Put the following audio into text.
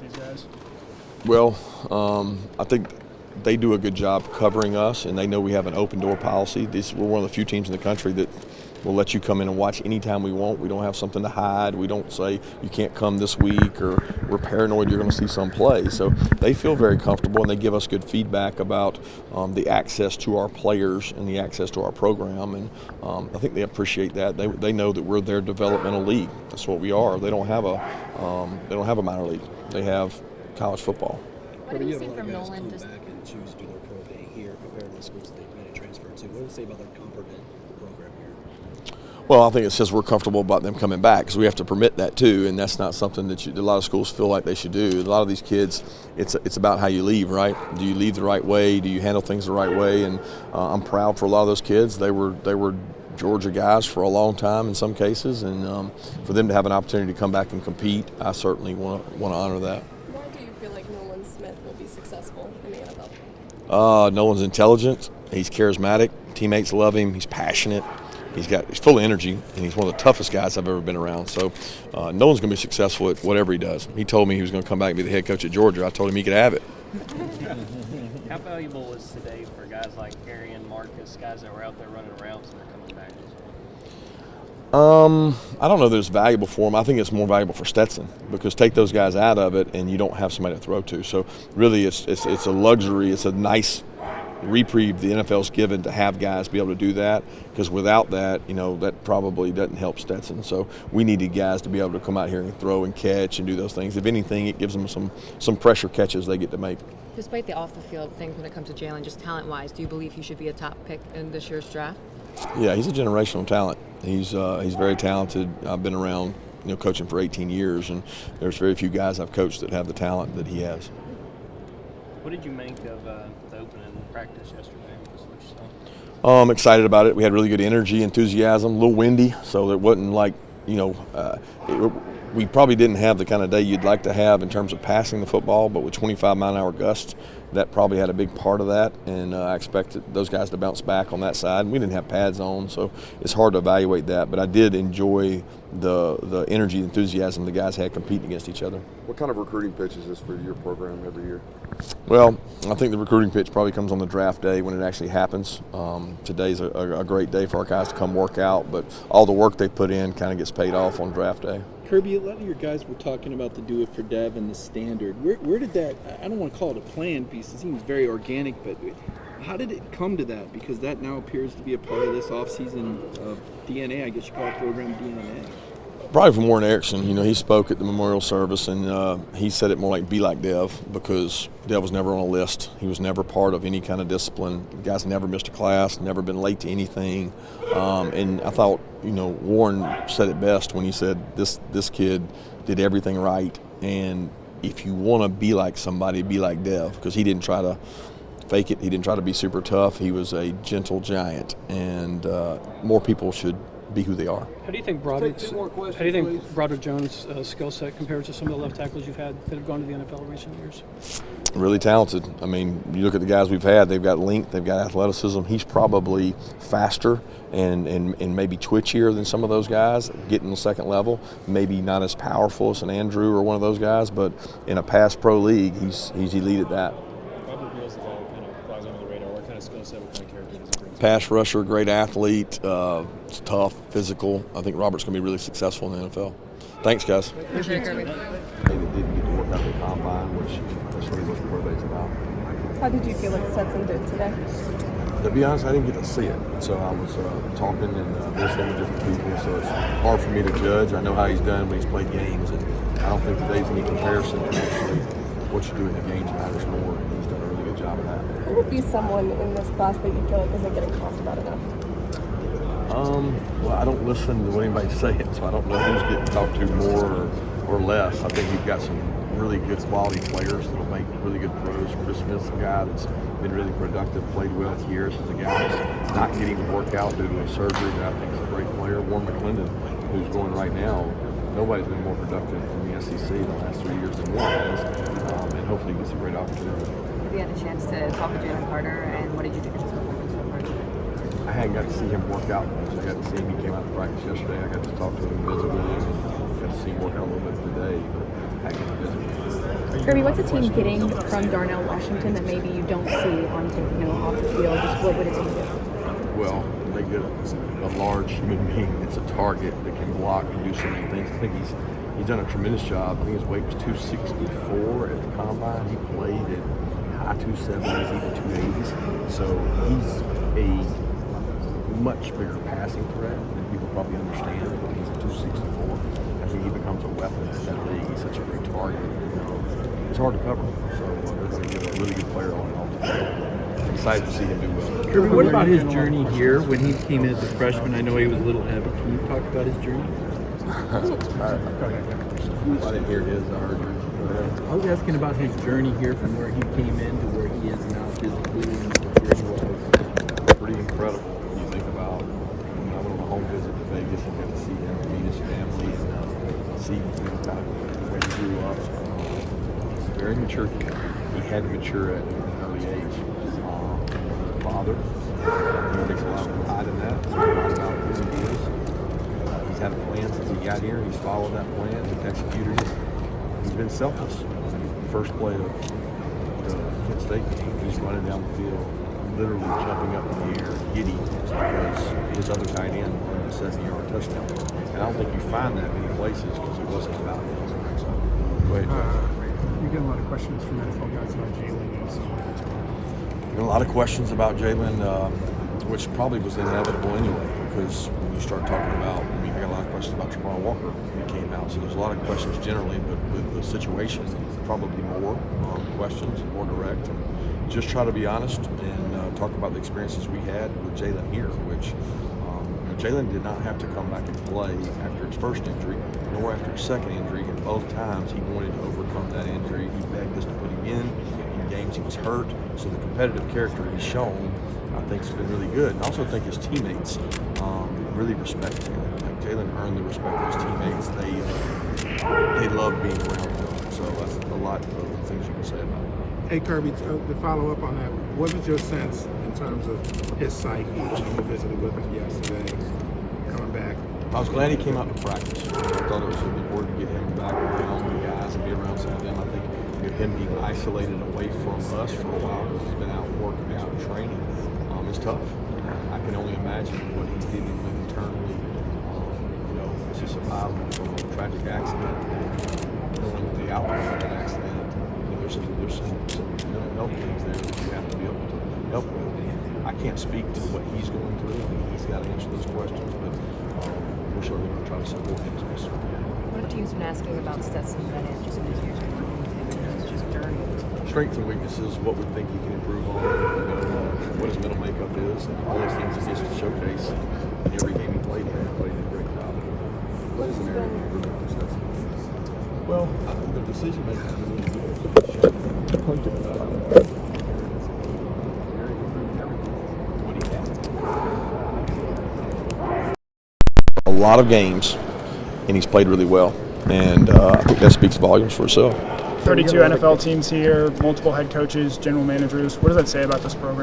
with these guys? Well, I think they do a good job covering us, and they know we have an open door policy. We're one of the few teams in the country that will let you come in and watch anytime we want. We don't have something to hide. We don't say you can't come this week, or we're paranoid you're going to see some play. So they feel very comfortable, and they give us good feedback about the access to our players and the access to our program. And I think they appreciate that. They know that we're their developmental league. That's what we are. They don't have a minor league. They have college football. What have you seen from Nolan? Come back and choose to do their pro day here compared to the schools that they've made a transfer to. What does it say about their comfort in the program here? Well, I think it says we're comfortable about them coming back, because we have to permit that too, and that's not something that a lot of schools feel like they should do. A lot of these kids, it's about how you leave, right? Do you leave the right way? Do you handle things the right way? And I'm proud for a lot of those kids. They were Georgia guys for a long time in some cases, and for them to have an opportunity to come back and compete, I certainly want to honor that. Why do you feel like Nolan Smith will be successful in the NFL? Nolan's intelligent. He's charismatic. Teammates love him. He's passionate. He's full of energy, and he's one of the toughest guys I've ever been around. So Nolan's going to be successful at whatever he does. He told me he was going to come back and be the head coach at Georgia. I told him he could have it. How valuable is today for guys like Gary and Marcus, guys that were out there running around, so they're coming back? I don't know that it's valuable for him. I think it's more valuable for Stetson, because take those guys out of it and you don't have somebody to throw to. So really it's a luxury. It's a nice reprieve the NFL's given to have guys be able to do that, because without that, that probably doesn't help Stetson. So we needed guys to be able to come out here and throw and catch and do those things. If anything, it gives them some pressure catches they get to make. Despite the off-the-field things when it comes to Jalen, just talent-wise, do you believe he should be a top pick in this year's draft? Yeah, he's a generational talent. He's very talented. I've been around, coaching for 18 years, and there's very few guys I've coached that have the talent that he has. What did you make of the opening practice yesterday? I'm excited about it. We had really good energy, enthusiasm, a little windy, so it wasn't like, we probably didn't have the kind of day you'd like to have in terms of passing the football, but with 25-mile-an-hour gusts, that probably had a big part of that, and I expected those guys to bounce back on that side. We didn't have pads on, so it's hard to evaluate that, but I did enjoy the energy and enthusiasm the guys had competing against each other. What kind of recruiting pitch is this for your program every year? Well, I think the recruiting pitch probably comes on the draft day when it actually happens. Today's a great day for our guys to come work out, but all the work they put in kind of gets paid off on draft day. Kirby, a lot of your guys were talking about the Do It For Dev and the standard. Where did that, I don't want to call it a planned piece, it seems very organic, but how did it come to that? Because that now appears to be a part of this offseason DNA, I guess you call it program DNA. Probably from Warren Erickson. He spoke at the memorial service, and he said it more like be like Dev, because Dev was never on a list. He was never part of any kind of discipline. The guy's never missed a class, never been late to anything. And I thought, Warren said it best when he said this kid did everything right. And if you want to be like somebody, be like Dev, because he didn't try to fake it. He didn't try to be super tough. He was a gentle giant, and more people should be who they are. How do you think Broderick Jones' skill set compares to some of the left tackles you've had that have gone to the NFL in recent years? Really talented. I mean, you look at the guys we've had, they've got length, they've got athleticism. He's probably faster and maybe twitchier than some of those guys, getting the second level. Maybe not as powerful as an Andrew or one of those guys, but in a pass pro league, he's elite at that. Pass rusher, great athlete, tough, physical. I think Robert's going to be really successful in the NFL. Thanks, guys. Appreciate it, Kirby. They didn't get to work out the combine, which that's really what the pro day's about. How did you feel like Stetson did today? To be honest, I didn't get to see it. So I was talking and listening to different people, so it's hard for me to judge. I know how he's done when he's played games, and I don't think today's any comparison to actually what you do in the games matters more. He's done a really good job of that. Who would be someone in this class that you feel like isn't getting talked about enough? Well, I don't listen to what anybody's saying, so I don't know who's getting talked to more or less. I think we've got some really good quality players that'll make really good pros. Chris Smith's a guy that's been really productive, played well. Kearis is a guy that's not getting to work out due to a surgery that I think is a great player. Warren McClendon, who's going right now, nobody's been more productive in the SEC the last 3 years than Warren has, and hopefully he gets a great opportunity. Have you had a chance to talk with Jalen Carter, and what did you think of his performance so far today? I hadn't got to see him work out much. I got to see him. He came out to practice yesterday. I got to talk to him and visit with him. Got to see him work out a little bit today, but I got to visit with him. Kirby, what's a team getting from Darnell Washington that maybe you don't see on off the field? Just what would a team get? Well, they get a large human being that's a target that can block and do so many things. I think he's done a tremendous job. I think his weight was 264 at the combine. He played at high 270s, even 280s. So he's a much bigger passing threat than people probably understand. He's a 264. I think he becomes a weapon at that league. He's such a great target. It's hard to cover. So they're going to get a really good player on and off the field. I'm excited to see him do well. Kirby, what about his journey here when he came in as a freshman? I know he was a little heavy. Can you talk about his journey? I didn't hear his. I heard yours. I was asking about his journey here from where he came in to where he is now physically and where he was. Pretty incredible when you think about when I went on a home visit to Vegas and got to see him meet his family and see kind of where he grew up. He's very mature. He had to mature at an early age. Father, he takes a lot of pride in that. He's a lot about who he is. He's had a plan since he got here. He's followed that plan. He's executed it. He's been selfless. First play of the Kent State game, he's running down the field, literally jumping up in the air, giddy, because his other tight end won a 70-yard touchdown. And I don't think you find that many places because it wasn't about him. So, go ahead, Jeff. You get a lot of questions from NFL guys about Jalen and so on. A lot of questions about Jalen, which probably was inevitable anyway, because when you start talking about, I got a lot of questions about Tremont Walker when he came out. So there's a lot of questions generally, but with the situation, probably more questions, more direct. And just try to be honest and talk about the experiences we had with Jalen here, which Jalen did not have to come back and play after his first injury, nor after his second injury. And both times he wanted to overcome that injury. He begged us to put him in games he was hurt. So the competitive character he's shown, I think, has been really good. And I also think his teammates really respect him. Like Jalen earned the respect of his teammates. They love being around him. So that's a lot of the things you can say about him. Hey, Kirby, to follow up on that, what was your sense in terms of his psyche when you visited with him yesterday, coming back? I was glad he came out to practice. I thought it was important to get him back around the guys and be around some of them. I think him being isolated away from us for a while because he's been out working out and training is tough. I can only imagine what he's dealing with internally. It's just surviving from a tragic accident, knowing the outcome of that accident. There's some mental health things there that you have to be able to help with. I can't speak to what he's going through. He's got to answer those questions, but we're certainly going to try to support him as best we can. What have teams been asking about Stetson Bennett just in his years of working with him and his just journey? Strengths and weaknesses, what we think he can improve on, what his mental makeup is, and all those things he gets to showcase in every game he played in. He played a great job. What is an area of improvement for Stetson? Well, the decision making is really good. A lot of games, and he's played really well, and I think that speaks volumes for itself. 32 NFL teams here, multiple head coaches, general managers. What does that say about this program?